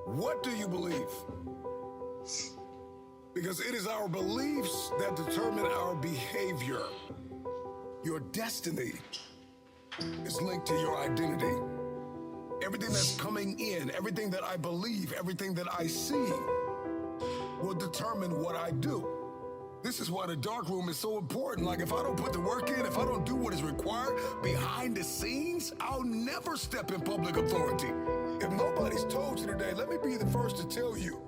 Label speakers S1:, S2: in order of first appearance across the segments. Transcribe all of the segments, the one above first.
S1: What do you believe? Because it is our beliefs that determine our behavior. Your destiny is linked to your identity. Everything that's coming in, everything that I believe, everything that I see will determine what I do. This is why the dark room is so important. Like, if I don't put the work in, if I don't do what is required behind the scenes, I'll never step in public authority. If nobody's told you today, let me be the first to tell you.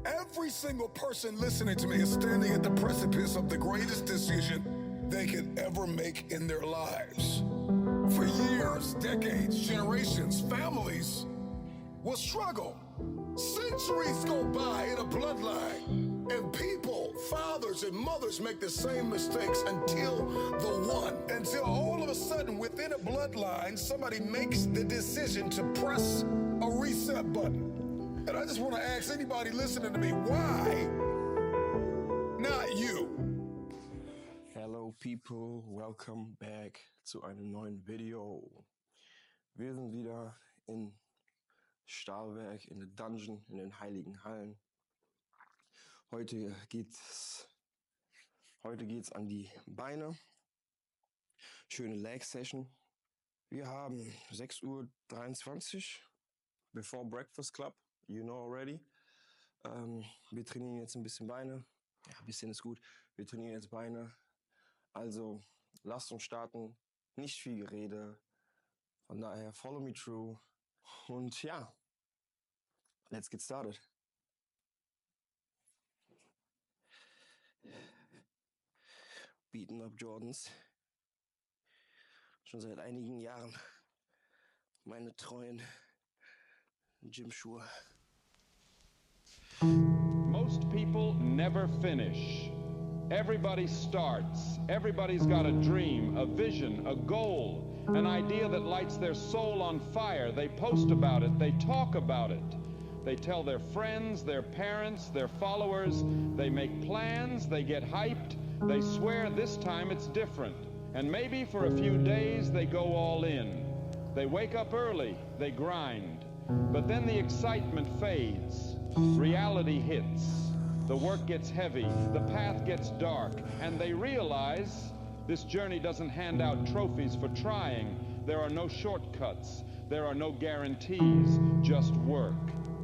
S1: Every single person listening to me is standing at the precipice of the greatest decision they could ever make in their lives. For years, decades, generations, families will struggle. Centuries go by in a bloodline, and people, fathers and mothers, make the same mistakes until all of a sudden within a bloodline, somebody makes the decision to press a reset button. And I just want to ask anybody listening to me, why not you?
S2: Hello people, welcome back zu einem neuen Video. Wir sind wieder in Stahlwerk, in der Dungeon, in den Heiligen Hallen. Heute geht's an die Beine. Schöne Leg Session. Wir haben 6:23 Uhr, before Breakfast Club, you know already. Wir trainieren jetzt ein bisschen Beine. Ja, ein bisschen ist gut. Wir trainieren jetzt Beine. Also, lasst uns starten. Nicht viel Gerede. Von daher, follow me through. Und ja, let's get started. Beaten up Jordans. Schon seit einigen Jahren meine treuen Gymschuhe.
S3: Most people never finish. Everybody starts. Everybody's got a dream, a vision, a goal, an idea that lights their soul on fire. They post about it. They talk about it. They tell their friends, their parents, their followers. They make plans. They get hyped. They swear this time it's different. And maybe for a few days they go all in. They wake up early. They grind. But then the excitement fades. Reality hits. The work gets heavy, the path gets dark, and they realize this journey doesn't hand out trophies for trying. There are no shortcuts, there are no guarantees, just work,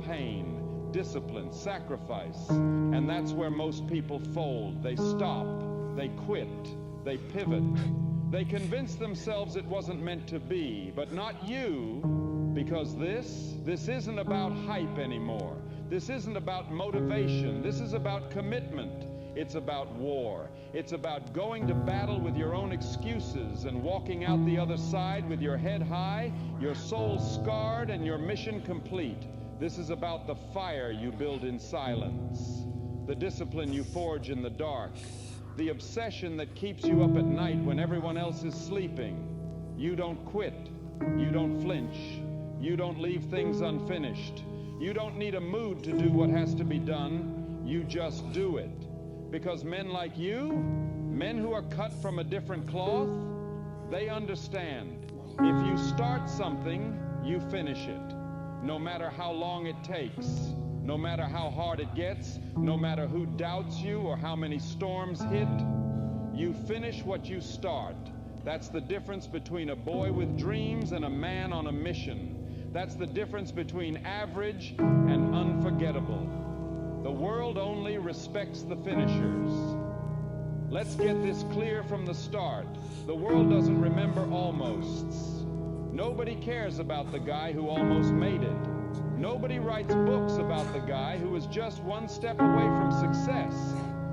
S3: pain, discipline, sacrifice. And that's where most people fold. They stop, they quit, they pivot. They convince themselves it wasn't meant to be, but not you, because this isn't about hype anymore. This isn't about motivation. This is about commitment. It's about war. It's about going to battle with your own excuses and walking out the other side with your head high, your soul scarred, and your mission complete. This is about the fire you build in silence, the discipline you forge in the dark, the obsession that keeps you up at night when everyone else is sleeping. You don't quit. You don't flinch. You don't leave things unfinished. You don't need a mood to do what has to be done. You just do it. Because men like you, men who are cut from a different cloth, they understand. If you start something, you finish it. No matter how long it takes, no matter how hard it gets, no matter who doubts you or how many storms hit, you finish what you start. That's the difference between a boy with dreams and a man on a mission. That's the difference between average and unforgettable. The world only respects the finishers. Let's get this clear from the start. The world doesn't remember almosts. Nobody cares about the guy who almost made it. Nobody writes books about the guy who was just one step away from success.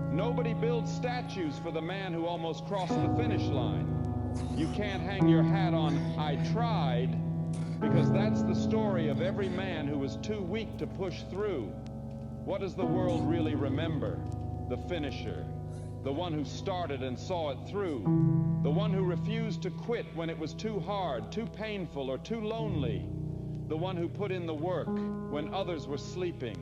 S3: Nobody builds statues for the man who almost crossed the finish line. You can't hang your hat on "I tried," because that's the story of every man who was too weak to push through. What does the world really remember? The finisher. The one who started and saw it through. The one who refused to quit when it was too hard, too painful, or too lonely. The one who put in the work when others were sleeping.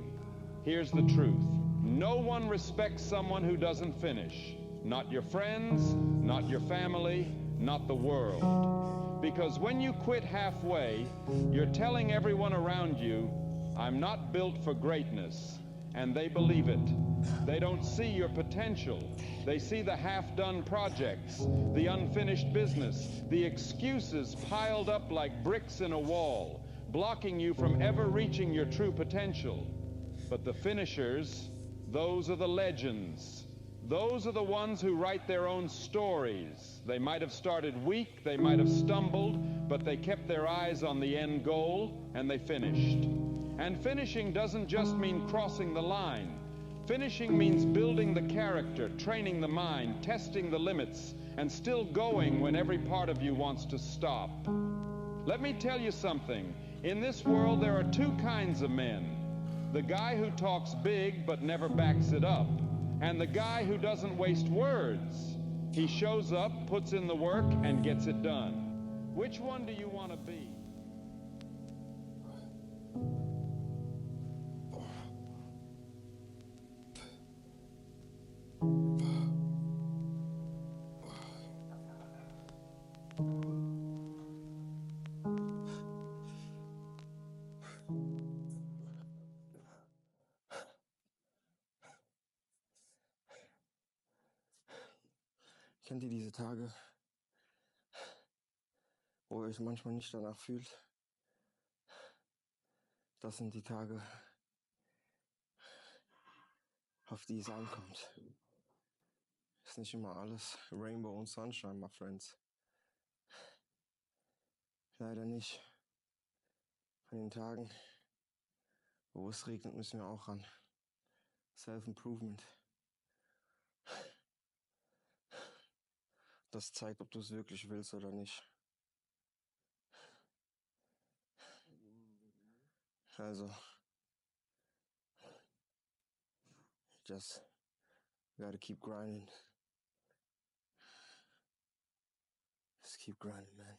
S3: Here's the truth. No one respects someone who doesn't finish. Not your friends, not your family, not the world. Because when you quit halfway, you're telling everyone around you, I'm not built for greatness, and they believe it. They don't see your potential. They see the half-done projects, the unfinished business, the excuses piled up like bricks in a wall, blocking you from ever reaching your true potential. But the finishers, those are the legends. Those are the ones who write their own stories. They might have started weak, they might have stumbled, but they kept their eyes on the end goal, and they finished. And finishing doesn't just mean crossing the line. Finishing means building the character, training the mind, testing the limits, and still going when every part of you wants to stop. Let me tell you something. In this world, there are two kinds of men. The guy who talks big but never backs it up, and the guy who doesn't waste words. He shows up, puts in the work, and gets it done. Which one do you want to be?
S2: Kennt ihr diese Tage, wo ihr euch manchmal nicht danach fühlt? Das sind die Tage, auf die es ankommt. Ist nicht immer alles Rainbow und Sunshine, my friends. Leider nicht. An den Tagen, wo es regnet, müssen wir auch ran. Self-Improvement. Das zeigt, ob du es wirklich willst oder nicht. Also, just gotta keep grinding. Just keep grinding, man.